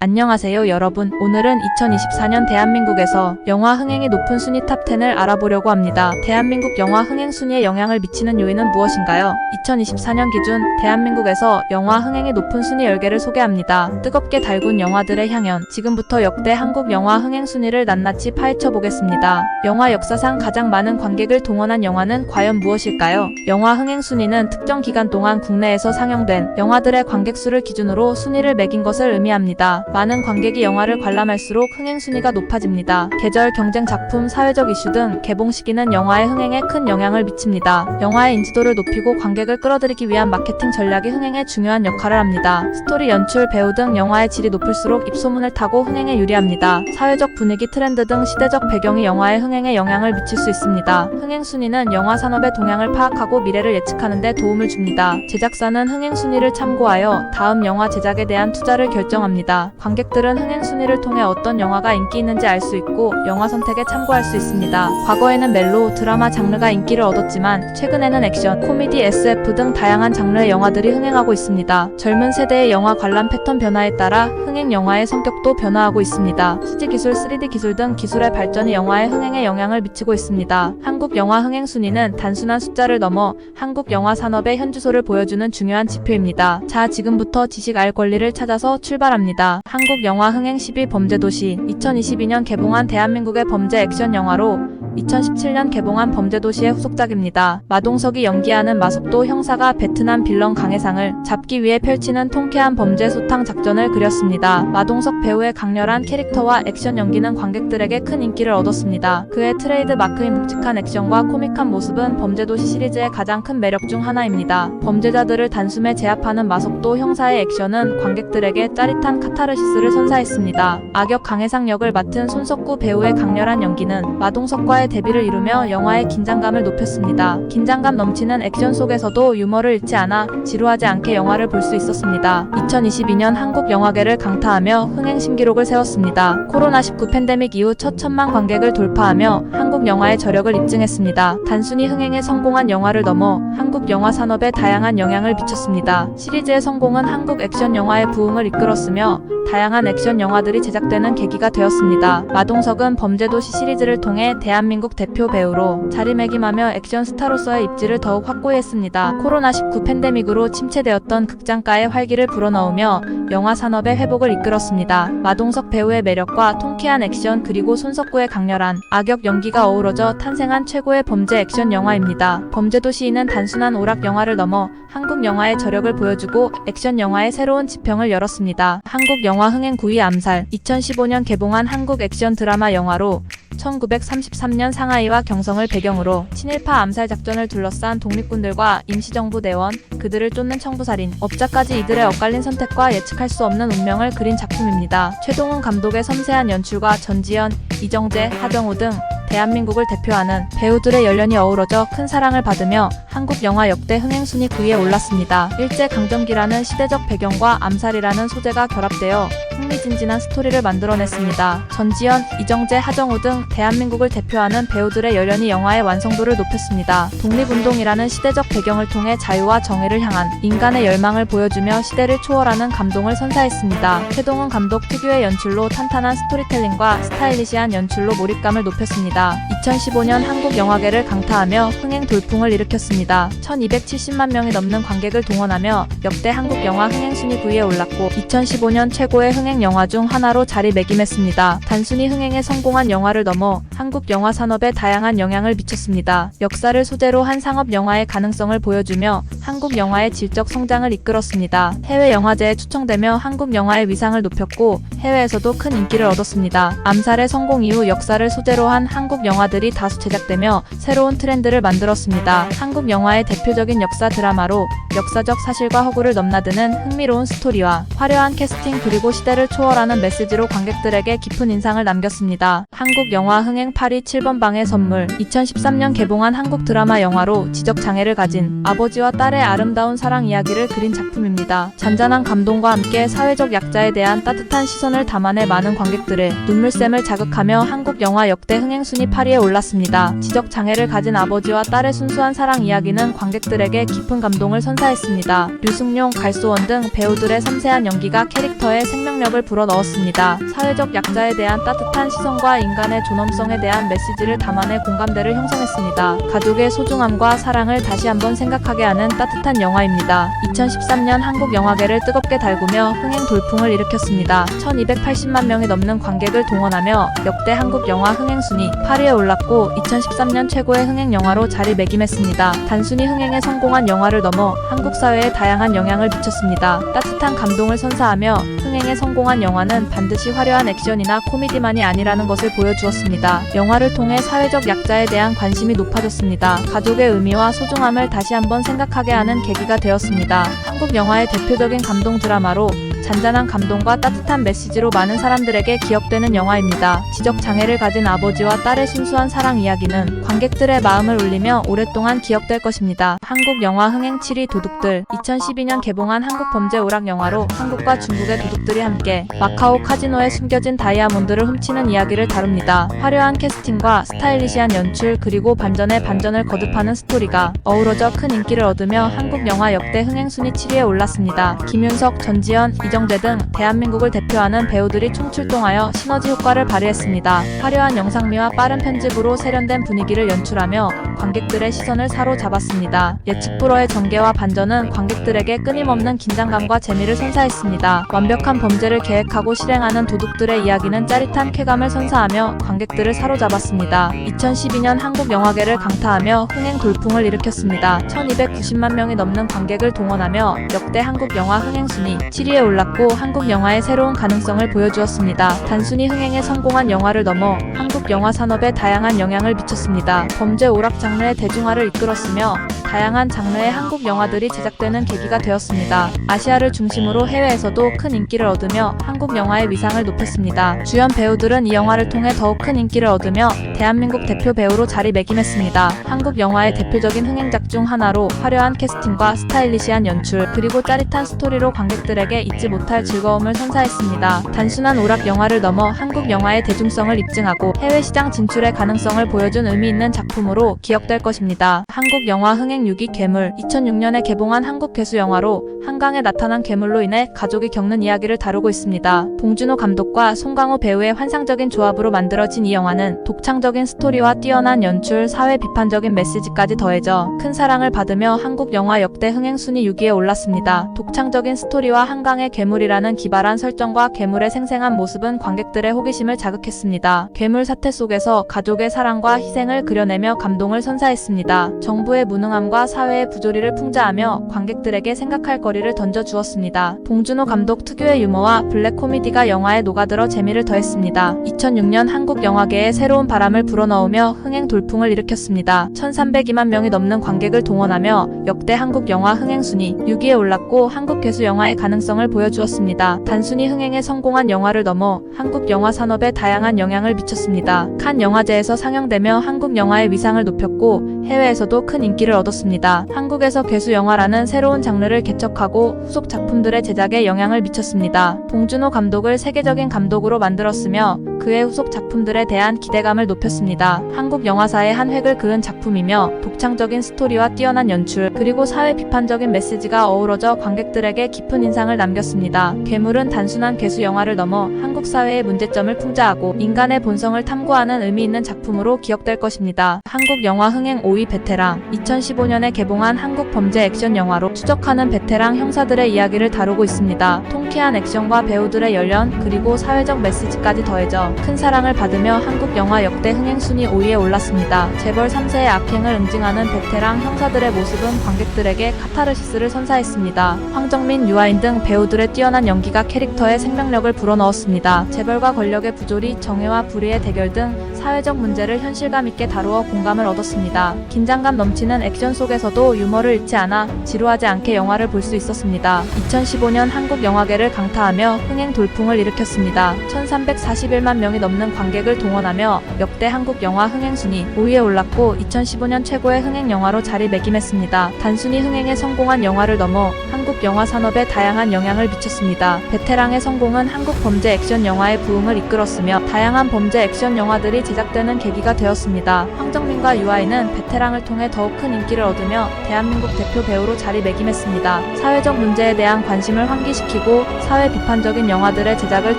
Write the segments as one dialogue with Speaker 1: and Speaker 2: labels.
Speaker 1: 안녕하세요 여러분. 오늘은 2024년 대한민국에서 영화 흥행이 높은 순위 탑10을 알아보려고 합니다. 대한민국 영화 흥행 순위에 영향을 미치는 요인은 무엇인가요? 2024년 기준 대한민국에서 영화 흥행이 높은 순위 10개를 소개합니다. 뜨겁게 달군 영화들의 향연. 지금부터 역대 한국 영화 흥행 순위를 낱낱이 파헤쳐 보겠습니다. 영화 역사상 가장 많은 관객을 동원한 영화는 과연 무엇일까요? 영화 흥행 순위는 특정 기간 동안 국내에서 상영된 영화들의 관객 수를 기준으로 순위를 매긴 것을 의미합니다. 많은 관객이 영화를 관람할수록 흥행 순위가 높아집니다. 계절, 경쟁 작품, 사회적 이슈 등 개봉 시기는 영화의 흥행에 큰 영향을 미칩니다. 영화의 인지도를 높이고 관객을 끌어들이기 위한 마케팅 전략이 흥행에 중요한 역할을 합니다. 스토리, 연출, 배우 등 영화의 질이 높을수록 입소문을 타고 흥행에 유리합니다. 사회적 분위기, 트렌드 등 시대적 배경이 영화의 흥행에 영향을 미칠 수 있습니다. 흥행 순위는 영화 산업의 동향을 파악하고 미래를 예측하는 데 도움을 줍니다. 제작사는 흥행 순위를 참고하여 다음 영화 제작에 대한 투자를 결정합니다. 관객들은 흥행 순위를 통해 어떤 영화가 인기 있는지 알 수 있고 영화 선택에 참고할 수 있습니다. 과거에는 멜로, 드라마 장르가 인기를 얻었지만 최근에는 액션, 코미디, SF 등 다양한 장르의 영화들이 흥행하고 있습니다. 젊은 세대의 영화 관람 패턴 변화에 따라 흥행 영화의 성격도 변화하고 있습니다. CG 기술, 3D 기술 등 기술의 발전이 영화의 흥행에 영향을 미치고 있습니다. 한국 영화 흥행 순위는 단순한 숫자를 넘어 한국 영화 산업의 현주소를 보여주는 중요한 지표입니다. 자, 지금부터 지식 알 권리를 찾아서 출발합니다. 한국 영화 흥행 10위 범죄도시. 2022년 개봉한 대한민국의 범죄 액션 영화로 2017년 개봉한 범죄도시의 후속작입니다. 마동석이 연기하는 마석도 형사가 베트남 빌런 강해상을 잡기 위해 펼치는 통쾌한 범죄 소탕 작전을 그렸습니다. 마동석 배우의 강렬한 캐릭터와 액션 연기는 관객들에게 큰 인기를 얻었습니다. 그의 트레이드 마크인 묵직한 액션과 코믹한 모습은 범죄도시 시리즈의 가장 큰 매력 중 하나입니다. 범죄자들을 단숨에 제압하는 마석도 형사의 액션은 관객들에게 짜릿한 카타르시스를 선사했습니다. 악역 강해상 역을 맡은 손석구 배우의 강렬한 연기는 마동석과의 데뷔를 이루며 영화의 긴장감을 높였습니다. 긴장감 넘치는 액션 속에서도 유머를 잃지 않아 지루하지 않게 영화를 볼 수 있었습니다. 2022년 한국 영화계를 강타하며 흥행 신기록을 세웠습니다. 코로나19 팬데믹 이후 첫 1000만 관객을 돌파하며 한국 영화의 저력을 입증했습니다. 단순히 흥행에 성공한 영화를 넘어 한국 영화 산업에 다양한 영향을 미쳤습니다. 시리즈의 성공은 한국 액션 영화의 부흥을 이끌었으며 다양한 액션 영화들이 제작되는 계기가 되었습니다. 마동석은 범죄도시 시리즈를 통해 대한민국 대표 배우로 자리매김하며 액션 스타로서의 입지를 더욱 확고히 했습니다. 코로나19 팬데믹으로 침체되었던 극장가의 활기를 불어넣으며 영화 산업의 회복을 이끌었습니다. 마동석 배우의 매력과 통쾌한 액션 그리고 손석구의 강렬한 악역 연기가 어우러져 탄생한 최고의 범죄 액션 영화입니다. 범죄도시는 단순한 오락 영화를 넘어 한국 영화의 저력을 보여주고 액션 영화의 새로운 지평을 열었습니다. 한국 영화 흥행 9위 암살. 2015년 개봉한 한국 액션 드라마 영화로 1933년 상하이와 경성을 배경으로 친일파 암살 작전을 둘러싼 독립군들과 임시정부 대원, 그들을 쫓는 청부살인, 업자까지 이들의 엇갈린 선택과 예측할 수 없는 운명을 그린 작품입니다. 최동훈 감독의 섬세한 연출과 전지현, 이정재, 하정우 등 대한민국을 대표하는 배우들의 열연이 어우러져 큰 사랑을 받으며 한국 영화 역대 흥행 순위 9위에 올랐습니다. 일제강점기라는 시대적 배경과 암살이라는 소재가 결합되어 흥미진진한 스토리를 만들어냈습니다. 전지현, 이정재, 하정우 등 대한민국을 대표하는 배우들의 열연이 영화의 완성도를 높였습니다. 독립운동이라는 시대적 배경을 통해 자유와 정의를 향한 인간의 열망을 보여주며 시대를 초월하는 감동을 선사했습니다. 최동훈 감독 특유의 연출로 탄탄한 스토리텔링과 스타일리시한 연출로 몰입감을 높였습니다. 2015년 한국 영화계를 강타하며 흥행 돌풍을 일으켰습니다. 1270만 명이 넘는 관객을 동원하며 역대 한국 영화 흥행 순위 9위에 올랐고 2015년 최고의 흥행 영화 중 하나로 자리매김했습니다. 단순히 흥행에 성공한 영화를 넘어 한국 영화 산업에 다양한 영향을 미쳤습니다. 역사를 소재로 한 상업 영화의 가능성을 보여주며 한국 영화의 질적 성장을 이끌었습니다. 해외 영화제에 초청되며 한국 영화의 위상을 높였고 해외에서도 큰 인기를 얻었습니다. 암살의 성공 이후 역사를 소재로 한 한국 영화들이 다수 제작되며 새로운 트렌드를 만들었습니다. 한국 영화의 대표적인 역사 드라마로 역사적 사실과 허구를 넘나드는 흥미로운 스토리와 화려한 캐스팅 그리고 시대를 초월하는 메시지로 관객들에게 깊은 인상을 남겼습니다. 한국 영화 흥행 8위 7번 방의 선물. 2013년 개봉한 한국 드라마 영화로 지적장애를 가진 아버지와 딸의 아름다운 사랑 이야기를 그린 작품입니다. 잔잔한 감동과 함께 사회적 약자에 대한 따뜻한 시선을 담아내 많은 관객들의 눈물샘을 자극하며 한국 영화 역대 흥행 순위 8위에 올랐습니다. 지적장애를 가진 아버지와 딸의 순수한 사랑 이야기는 관객들에게 깊은 감동을 선사했습니다. 류승룡, 갈소원 등 배우들의 섬세한 연기가 캐릭터의 생명력 생명력을 불어넣었습니다. 사회적 약자에 대한 따뜻한 시선과 인간의 존엄성에 대한 메시지를 담아내 공감대를 형성했습니다. 가족의 소중함과 사랑을 다시 한번 생각하게 하는 따뜻한 영화입니다. 2013년 한국 영화계를 뜨겁게 달구며 흥행 돌풍을 일으켰습니다. 1280만 명이 넘는 관객을 동원하며 역대 한국 영화 흥행 순위 8위에 올랐고 2013년 최고의 흥행 영화로 자리매김했습니다. 단순히 흥행에 성공한 영화를 넘어 한국 사회에 다양한 영향을 미쳤습니다. 따뜻한 감동을 선사하며 흥행에 성공한 영화는 반드시 화려한 액션이나 코미디만이 아니라는 것을 보여주었습니다. 영화를 통해 사회적 약자에 대한 관심이 높아졌습니다. 가족의 의미와 소중함을 다시 한번 생각하게 하는 계기가 되었습니다. 한국 영화의 대표적인 감동 드라마로 잔잔한 감동과 따뜻한 메시지로 많은 사람들에게 기억되는 영화입니다. 지적장애를 가진 아버지와 딸의 순수한 사랑 이야기는 관객들의 마음을 울리며 오랫동안 기억될 것입니다. 한국 영화 흥행 7위 도둑들 2012년 개봉한 한국 범죄 오락 영화로 한국과 중국의 도둑들이 함께 마카오 카지노에 숨겨진 다이아몬드를 훔치는 이야기를 다룹니다. 화려한 캐스팅과 스타일리시한 연출 그리고 반전에 반전을 거듭하는 스토리가 어우러져 큰 인기를 얻으며 한국 영화 역대 흥행 순위 7위에 올랐습니다. 김윤석, 전지현, 이정재 등 대한민국을 대표하는 배우들이 총출동하여 시너지 효과를 발휘했습니다. 화려한 영상미와 빠른 편집으로 세련된 분위기를 연출하며 관객들의 시선을 사로잡았습니다. 예측 불허의 전개와 반전은 관객들에게 끊임없는 긴장감과 재미를 선사했습니다. 완벽한 범죄를 계획하고 실행하는 도둑들의 이야기는 짜릿한 쾌감을 선사하며 관객들을 사로잡았습니다. 2012년 한국 영화계를 강타하며 흥행 돌풍을 일으켰습니다. 1290만 명이 넘는 관객을 동원하며 역대 한국 영화 흥행 순위 7위에 올랐고 한국 영화의 새로운 가능성을 보여주었습니다. 단순히 흥행에 성공한 영화를 넘어 한국 영화 산업에 다양한 영향을 미쳤습니다. 범죄 오락 장르의 대중화를 이끌었으며 다양한 장르의 한국 영화들이 제작되는 계기가 되었습니다. 아시아를 중심으로 해외에서도 큰 인기를 얻으며 한국 영화의 위상을 높였습니다. 주연 배우들은 이 영화를 통해 더욱 큰 인기를 얻으며 대한민국 대표 배우로 자리매김했습니다. 한국 영화의 대표적인 흥행작 중 하나로 화려한 캐스팅과 스타일리시한 연출 그리고 짜릿한 스토리로 관객들에게 잊지 못할 즐거움을 선사했습니다. 단순한 오락 영화를 넘어 한국 영화의 대중성을 입증하고 해외 시장 진출의 가능성을 보여준 의미 있는 작품으로 기억될 것입니다. 한국 영화 흥행 6위 괴물 2006년에 개봉한 한국 괴수 영화로 한강에 나타난 괴물로 인해 가족이 겪는 이야기를 다루고 있습니다. 봉준호 감독과 송강호 배우의 환상적인 조합으로 만들어진 이 영화는 독창적인 스토리와 뛰어난 연출, 사회 비판적인 메시지까지 더해져 큰 사랑을 받으며 한국 영화 역대 흥행 순위 6위에 올랐습니다. 독창적인 스토리와 한강의 괴물이라는 기발한 설정과 괴물의 생생한 모습은 관객들의 호기심을 자극했습니다. 괴물 사태 속에서 가족의 사랑과 희생을 그려내며 감동을 선사했습니다. 정부의 무능함과 사회의 부조리를 풍자하며 관객들에게 생각할 거리를 던져주었습니다. 봉준호 감독 특유의 유머와 블랙 코미디가 영화에 녹아들어 재미를 더했습니다. 2006년 한국 영화계에 새로운 바람을 불어넣으며 흥행 돌풍을 일으켰습니다. 1302만 명이 넘는 관객을 동원하며 역대 한국 영화 흥행 순위 6위에 올랐고 한국 괴수 영화의 가능성을 보여주었습니다. 단순히 흥행에 성공한 영화를 넘어 한국 영화 산업에 다양한 영향을 미쳤습니다. 칸 영화제에서 상영되며 한국 영화의 위상을 높였고 해외에서도 큰 인기를 얻었습니다. 한국에서 괴수 영화라는 새로운 장르를 개척하고 후속 작품들의 제작에 영향을 미쳤습니다. 봉준호 감독을 세계적인 감독으로 만들었으며 그의 후속 작품들에 대한 기대감을 높였습니다. 한국 영화사의 한 획을 그은 작품이며 독창적인 스토리와 뛰어난 연출 그리고 사회 비판적인 메시지가 어우러져 관객들에게 깊은 인상을 남겼습니다. 괴물은 단순한 괴수 영화를 넘어 한국 사회의 문제점을 풍자하고 인간의 본성을 탐구하는 의미 있는 작품으로 기억될 것입니다. 한국 영화 흥행 5위 베테랑 2015년에 개봉한 한국 범죄 액션 영화로 추적하는 베테랑 형사들의 이야기를 다루고 있습니다. 통쾌한 액션과 배우들의 열연 그리고 사회적 메시지까지 더해져 큰 사랑을 받으며 한국 영화 역대 흥행 순위 5위에 올랐습니다. 재벌 3세의 악행을 응징하는 베테랑 형사들의 모습은 관객들에게 카타르시스를 선사했습니다. 황정민, 유아인 등 배우들의 뛰어난 연기가 캐릭터에 생명력을 불어넣었습니다. 재벌과 권력의 부조리, 정의와 불의의 대결 등 사회적 문제를 현실감 있게 다루어 공감을 얻었습니다. 긴장감 넘치는 액션 속에서도 유머를 잃지 않아 지루하지 않게 영화를 볼 수 있었습니다. 2015년 한국 영화계를 강타하며 흥행 돌풍을 일으켰습니다. 1341만 명이 넘는 관객을 동원하며 역대 한국 영화 흥행 순위 5위에 올랐고 2015년 최고의 흥행 영화로 자리매김했습니다. 단순히 흥행에 성공한 영화를 넘어 한국 영화 산업에 다양한 영향을 미쳤습니다. 베테랑의 성공은 한국 범죄 액션 영화의 부흥을 이끌었으며 다양한 범죄 액션 영화들이 제작되는 계기가 되었습니다. 황정민과 유아인은 베테랑을 통해 더욱 큰 인기를 얻으며 대한민국 대표 배우로 자리매김했습니다. 사회적 문제에 대한 관심을 환기시키고 사회 비판적인 영화들의 제작을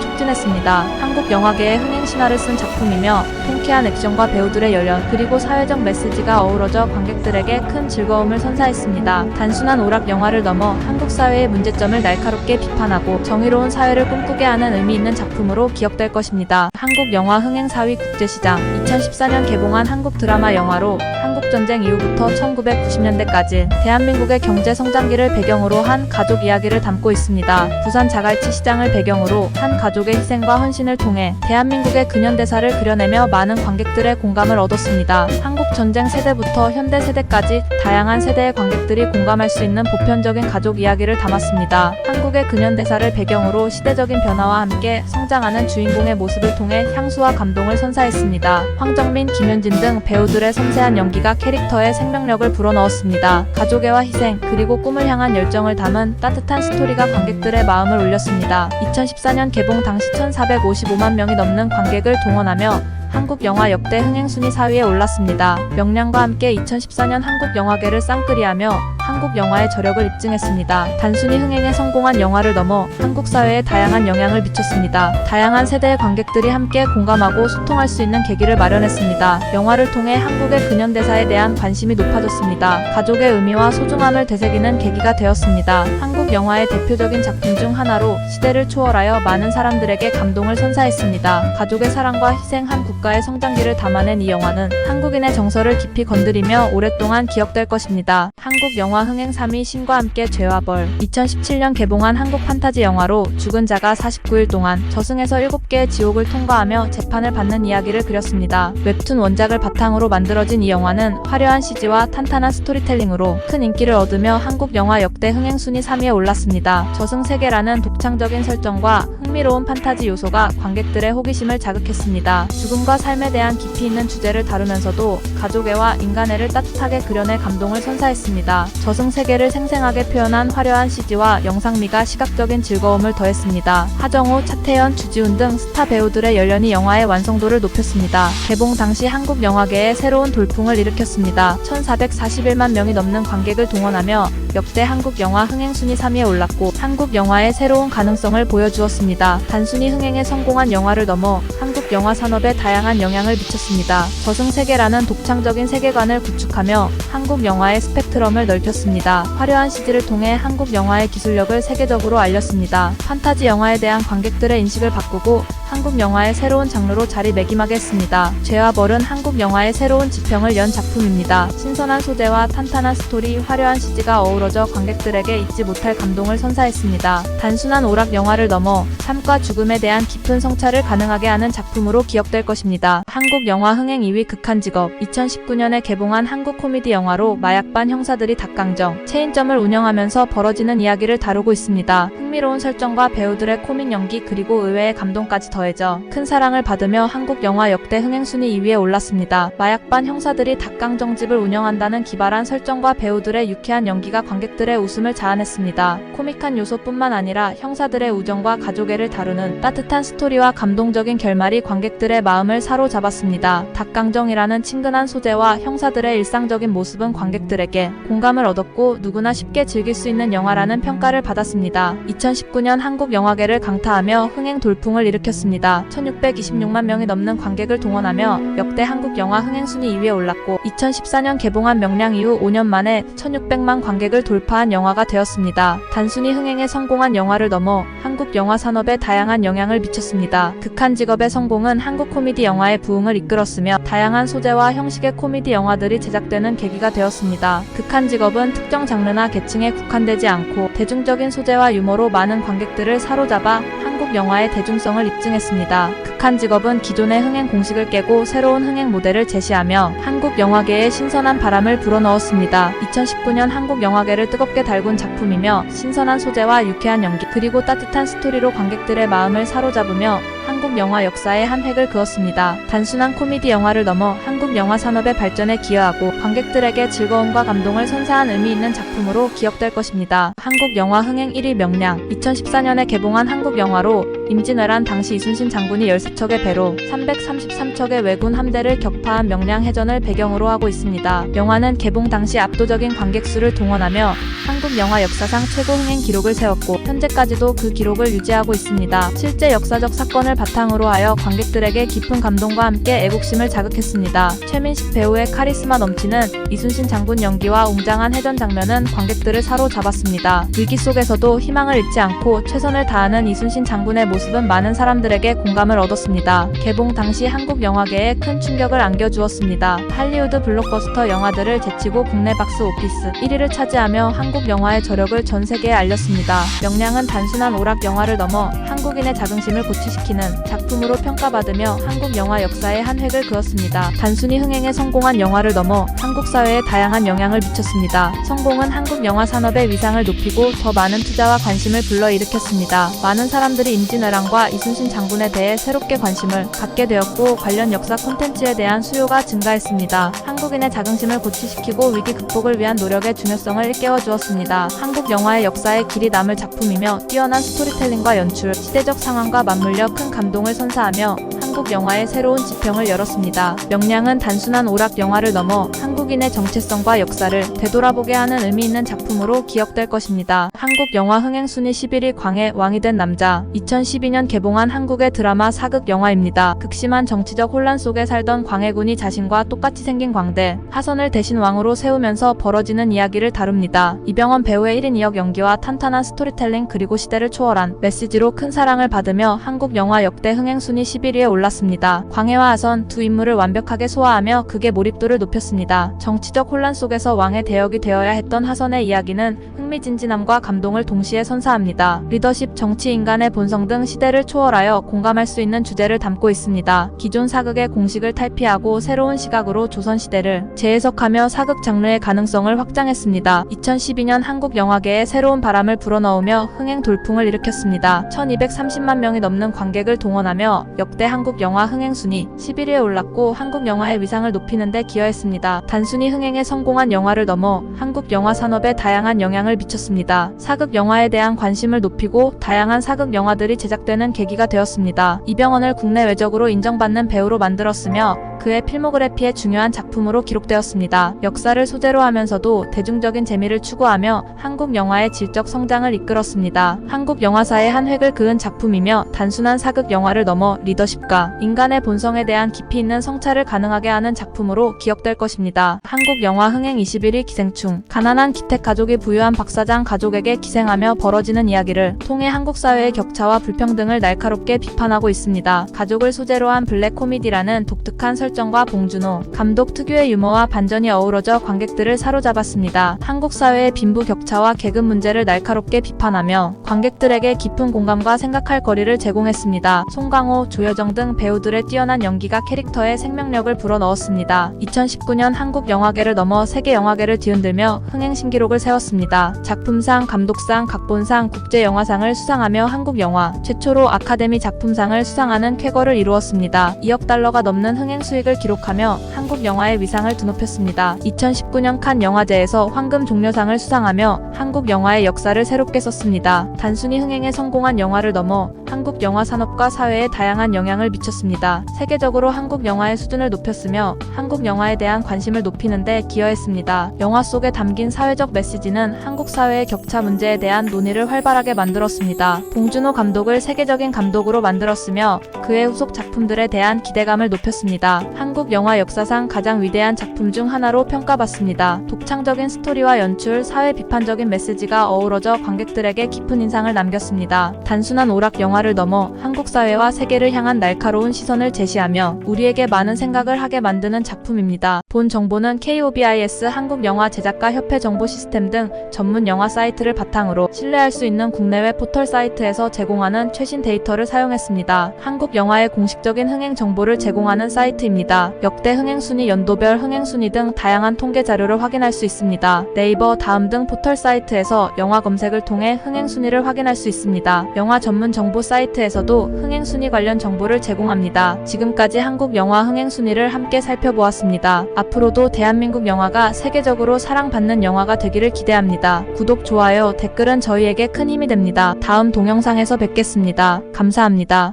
Speaker 1: 촉진했습니다. 한국 영화계의 흥행 신화를 쓴 작품이며 통쾌한 액션과 배우들의 열연 그리고 사회적 메시지가 어우러져 관객들에게 큰 즐거움을 선사했습니다. 단순한 오락 영화를 넘어 한국 사회의 문제점을 날카롭게 비판하고 정의로운 사회를 꿈꾸게 하는 의미 있는 작품으로 기억될 것입니다. 한국 영화 흥행 4위 국제시장 2014년 개봉한 한국 드라마 영화로 한국전쟁 이후부터 1990년대까지 대한민국의 경제 성장기를 배경으로 한 가족 이야기를 담고 있습니다. 부산 자갈치 시장을 배경으로 한 가족의 희생과 헌신을 통해 대한민국의 근현대사를 그려내며 많은 관객들의 공감을 얻었습니다. 한국전쟁 세대부터 현대 세대까지 다양한 세대의 관객들이 공감할 수 있는 보편적인 가족 이야기를 담았습니다. 한국의 근현대사를 배경으로 시대적인 변화와 함께 성장하는 주인공의 모습을 통해 향수와 감동을 선사했습니다. 황정민, 김현진 등 배우들의 섬세한 연기가 캐릭터에 생명력을 불어넣었습니다. 가족애와 희생 그리고 꿈을 향한 열정을 담은 따뜻한 스토리가 관객들의 마음을 울렸습니다. 2014년 개봉 당시 1,455만 명이 넘는 관객을 동원하며 한국 영화 역대 흥행 순위 4위에 올랐습니다. 명량과 함께 2014년 한국 영화계를 쌍끌이하며 한국 영화의 저력을 입증했습니다. 단순히 흥행에 성공한 영화를 넘어 한국 사회에 다양한 영향을 미쳤습니다. 다양한 세대의 관객들이 함께 공감하고 소통할 수 있는 계기를 마련했습니다. 영화를 통해 한국의 근현대사에 대한 관심이 높아졌습니다. 가족의 의미와 소중함을 되새기는 계기가 되었습니다. 한국 영화의 대표적인 작품 중 하나로 시대를 초월하여 많은 사람들에게 감동을 선사했습니다. 가족의 사랑과 희생 한 국가의 성장기를 담아낸 이 영화는 한국인의 정서를 깊이 건드리며 오랫동안 기억될 것입니다. 한국 영화 흥행 3위 신과 함께 죄와 벌 2017년 개봉한 한국 판타지 영화로 죽은 자가 49일 동안 저승에서 7개의 지옥을 통과하며 재판을 받는 이야기를 그렸습니다. 웹툰 원작을 바탕으로 만들어진 이 영화는 화려한 CG와 탄탄한 스토리텔링으로 큰 인기를 얻으며 한국 영화 역대 흥행 순위 3위에 올랐습니다. 저승세계라는 독창적인 설정과 흥미로운 판타지 요소가 관객들의 호기심을 자극했습니다. 죽음과 삶에 대한 깊이 있는 주제를 다루면서도 가족애와 인간애를 따뜻하게 그려내 감동을 선사했습니다. 저승세계를 생생하게 표현한 화려한 CG와 영상미가 시각적인 즐거움을 더했습니다. 하정우, 차태현, 주지훈 등 스타 배우들의 열연이 영화의 완성도를 높였습니다. 개봉 당시 한국 영화계에 새로운 돌풍을 일으켰습니다. 1,441만 명이 넘는 관객을 동원하며 역대 한국 영화 흥행 순위 3위에 올랐고 한국 영화의 새로운 가능성을 보여주었습니다. 단순히 흥행에 성공한 영화를 넘어 한국 영화 산업에 다양한 영향을 미쳤습니다. 저승세계라는 독창적인 세계관을 구축하며 한국 영화의 스펙트럼을 넓혔습니다. 화려한 CG를 통해 한국 영화의 기술력을 세계적으로 알렸습니다. 판타지 영화에 대한 관객들의 인식을 바꾸고 한국 영화의 새로운 장르로 자리매김하게 했습니다. 죄와 벌은 한국 영화의 새로운 지평을 연 작품입니다. 신선한 소재와 탄탄한 스토리, 화려한 CG가 어우러져 관객들에게 잊지 못할 감동을 선사했습니다. 단순한 오락 영화를 넘어 삶과 죽음에 대한 깊은 성찰을 가능하게 하는 작품으로 기억될 것입니다. 한국 영화 흥행 2위 극한직업 2019년에 개봉한 한국 코미디 영화로 마약반 형사들이 닭강정, 체인점을 운영하면서 벌어지는 이야기를 다루고 있습니다. 흥미로운 설정과 배우들의 코믹 연기 그리고 의외의 감동까지 더해져 큰 사랑을 받으며 한국 영화 역대 흥행 순위 2위에 올랐습니다. 마약반 형사들이 닭강정집을 운영한다는 기발한 설정과 배우들의 유쾌한 연기가 관객들의 웃음을 자아냈습니다. 코믹한 요소뿐만 아니라 형사들의 우정과 가족애를 다루는 따뜻한 스토리와 감동적인 결말이 관객들의 마음을 사로잡았습니다. 닭강정이라는 친근한 소재와 형사들의 일상적인 모습은 관객들에게 공감을 얻었고 누구나 쉽게 즐길 수 있는 영화라는 평가를 받았습니다. 2019년 한국 영화계를 강타하며 흥행 돌풍을 일으켰습니다. 1,626만 명이 넘는 관객을 동원하며 역대 한국 영화 흥행 순위 2위에 올랐고 2014년 개봉한 명량 이후 5년 만에 1,600만 관객을 돌파한 영화가 되었습니다. 단순히 흥행에 성공한 영화를 넘어 한국 영화 산업에 다양한 영향을 미쳤습니다. 극한직업의 성공은 한국 코미디 영화의 부흥을 이끌었으며 다양한 소재와 형식의 코미디 영화들이 제작되는 계기가 되었습니다. 극한직업은 특정 장르나 계층에 국한되지 않고 대중적인 소재와 유머로 많은 관객들을 사로잡아 한국 영화의 대중성을 입증했습니다. 극한직업은 기존의 흥행 공식을 깨고 새로운 흥행 모델을 제시하며 한국 영화계에 신선한 바람을 불어넣었습니다. 2019년 한국 영화계를 뜨겁게 달군 작품이며 신선한 소재와 유쾌한 연기 그리고 따뜻한 스토리로 관객들의 마음을 사로잡으며 한국 영화 역사에 한 획을 그었습니다. 단순한 코미디 영화를 넘어 한국 영화 산업의 발전에 기여하고 관객들에게 즐거움과 감동을 선사한 의미 있는 작품으로 기억될 것입니다. 한국 영화 흥행 1위 명량 2014년에 개봉한 한국 영화로 임진왜란 당시 이순신 장군이 13척의 배로 333척의 왜군 함대를 격파한 명량해전을 배경으로 하고 있습니다. 영화는 개봉 당시 압도적인 관객 수를 동원하며 한국 영화 역사상 최고 흥행 기록을 세웠고 현재까지도 그 기록을 유지하고 있습니다. 실제 역사적 사건을 바탕으로 하여 관객들에게 깊은 감동과 함께 애국심을 자극했습니다. 최민식 배우의 카리스마 넘치는 이순신 장군 연기와 웅장한 해전 장면은 관객들을 사로잡았습니다. 위기 속에서도 희망을 잃지 않고 최선을 다하는 이순신 장군의 모습은 많은 사람들에게 공감을 얻었습니다. 개봉 당시 한국 영화계에 큰 충격을 안겨주었습니다. 할리우드 블록버스터 영화들을 제치고 국내 박스 오피스 1위를 차지하며 한국 영화의 저력을 전 세계에 알렸습니다. 명량은 단순한 오락 영화를 넘어 한국인의 자긍심을 고취시키는 작품으로 평가받으며 한국 영화 역사의 한 획을 그었습니다. 단순히 흥행에 성공한 영화를 넘어 한국 사회에 다양한 영향을 미쳤습니다. 성공은 한국 영화 산업의 위상을 높이고 더 많은 투자와 관심을 불러일으켰습니다. 많은 사람들이 임진왜란과 이순신 장군에 대해 새롭게 관심을 갖게 되었고 관련 역사 콘텐츠에 대한 수요가 증가했습니다. 한국인의 자긍심을 고취시키고 위기 극복을 위한 노력의 중요성을 일깨워 주었습니다. 한국 영화의 역사에 길이 남을 작품이며 뛰어난 스토리텔링과 연출, 시대적 상황과 맞물려 큰 감동을 선사하며 한국 영화의 새로운 지평을 열었습니다. 명량은 단순한 오락 영화를 넘어 한국인의 정체성과 역사를 되돌아보게 하는 의미 있는 작품으로 기억될 것입니다. 한국 영화 흥행 순위 11위 광해 왕이 된 남자. 2012년 개봉한 한국의 드라마 사극 영화입니다. 극심한 정치적 혼란 속에 살던 광해군이 자신과 똑같이 생긴 광대 하선을 대신 왕으로 세우면서 벌어지는 이야기를 다룹니다. 이병헌 배우의 1인 2역 연기와 탄탄한 스토리텔링 그리고 시대를 초월한 메시지로 큰 사랑을 받으며 한국 영화 역대 흥행 순위 11위에 올랐습니다. 광해와 하선 두 인물을 완벽하게 소화하며 극의 몰입도를 높였습니다. 정치적 혼란 속에서 왕의 대역이 되어야 했던 하선의 이야기는 흥미진진함과 감동을 동시에 선사합니다. 리더십, 정치, 인간의 본성 등 시대를 초월하여 공감할 수 있는 주제를 담고 있습니다. 기존 사극의 공식을 탈피하고 새로운 시각으로 조선시대를 재해석하며 사극 장르의 가능성을 확장했습니다. 2012년 한국 영화계에 새로운 바람을 불어넣으며 흥행 돌풍을 일으켰습니다. 1230만 명이 넘는 관객을 동원하며 역대 한국 영화 흥행 순위 11위에 올랐고 한국 영화의 위상을 높이는 데 기여했습니다. 단순히 흥행에 성공한 영화를 넘어 한국 영화 산업에 다양한 영향을 미쳤습니다. 사극 영화에 대한 관심을 높이고 다양한 사극 영화들이 제작되는 계기가 되었습니다. 이병헌을 국내 외적으로 인정받는 배우로 만들었으며 그의 필모그래피의 중요한 작품으로 기록되었습니다. 역사를 소재로 하면서도 대중적인 재미를 추구하며 한국 영화의 질적 성장을 이끌었습니다. 한국 영화사의 한 획을 그은 작품이며 단순한 사극 영화를 넘어 리더십과 인간의 본성에 대한 깊이 있는 성찰을 가능하게 하는 작품으로 기억될 것입니다. 한국 영화 흥행 21위 기생충. 가난한 기택 가족이 부유한 박사장 가족에게 기생하며 벌어지는 이야기를 통해 한국 사회의 격차와 불평등을 날카롭게 비판하고 있습니다. 가족을 소재로 한 블랙 코미디라는 독특한 설정과 봉준호 감독 특유의 유머와 반전이 어우러져 관객들을 사로잡았습니다. 한국 사회의 빈부 격차와 계급 문제를 날카롭게 비판하며 관객들에게 깊은 공감과 생각할 거리를 제공했습니다. 송강호, 조여정 등 배우들의 뛰어난 연기가 캐릭터에 생명력을 불어넣었습니다. 2019년 한국 영화계를 넘어 세계 영화계를 뒤흔들며 흥행 신기록을 세웠습니다. 작품상, 감독상, 각본상, 국제영화상을 수상하며 한국 영화 최초로 아카데미 작품상을 수상하는 쾌거를 이루었습니다. 2억 달러가 넘는 흥행 수익을 기록하며 한국 영화의 위상을 드높였습니다. 2019년 칸 영화제에서 황금 종려상을 수상하며 한국 영화의 역사를 새롭게 썼습니다. 단순히 흥행에 성공한 영화를 넘어 한국 영화 산업과 사회에 다양한 영향을 미쳤습니다. 세계적으로 한국 영화의 수준을 높였으며 한국 영화에 대한 관심을 높이는 데 기여했습니다. 영화 속에 담긴 사회적 메시지는 한국 사회의 격차 문제에 대한 논의를 활발하게 만들었습니다. 봉준호 감독을 세계적인 감독으로 만들었으며 그의 후속 작품들에 대한 기대감을 높였습니다. 한국 영화 역사상 가장 위대한 작품 중 하나로 평가받습니다. 독창적인 스토리와 연출, 사회 비판적인 메시지가 어우러져 관객들에게 깊은 인상을 남겼습니다. 단순한 오락 영화를 넘어 한국 사회와 세계를 향한 날카로운 시선을 제시하며 우리에게 많은 생각을 하게 만드는 작품입니다. 본 정보는 KOBIS 한국영화 제작가 협회 정보 시스템 등 전문 영화 사이트를 바탕으로 신뢰할 수 있는 국내외 포털 사이트에서 제공하는 최신 데이터를 사용했습니다. 한국 영화의 공식적인 흥행 정보를 제공하는 사이트입니다. 역대 흥행 순위, 연도별 흥행 순위 등 다양한 통계 자료를 확인할 수 있습니다. 네이버, 다음 등 포털 사이트에서 영화 검색을 통해 흥행 순위를 확인할 수 있습니다. 영화 전문 정보 사이트 사이트에서도 흥행순위 관련 정보를 제공합니다. 지금까지 한국 영화 흥행순위를 함께 살펴보았습니다. 앞으로도 대한민국 영화가 세계적으로 사랑받는 영화가 되기를 기대합니다. 구독, 좋아요, 댓글은 저희에게 큰 힘이 됩니다. 다음 동영상에서 뵙겠습니다. 감사합니다.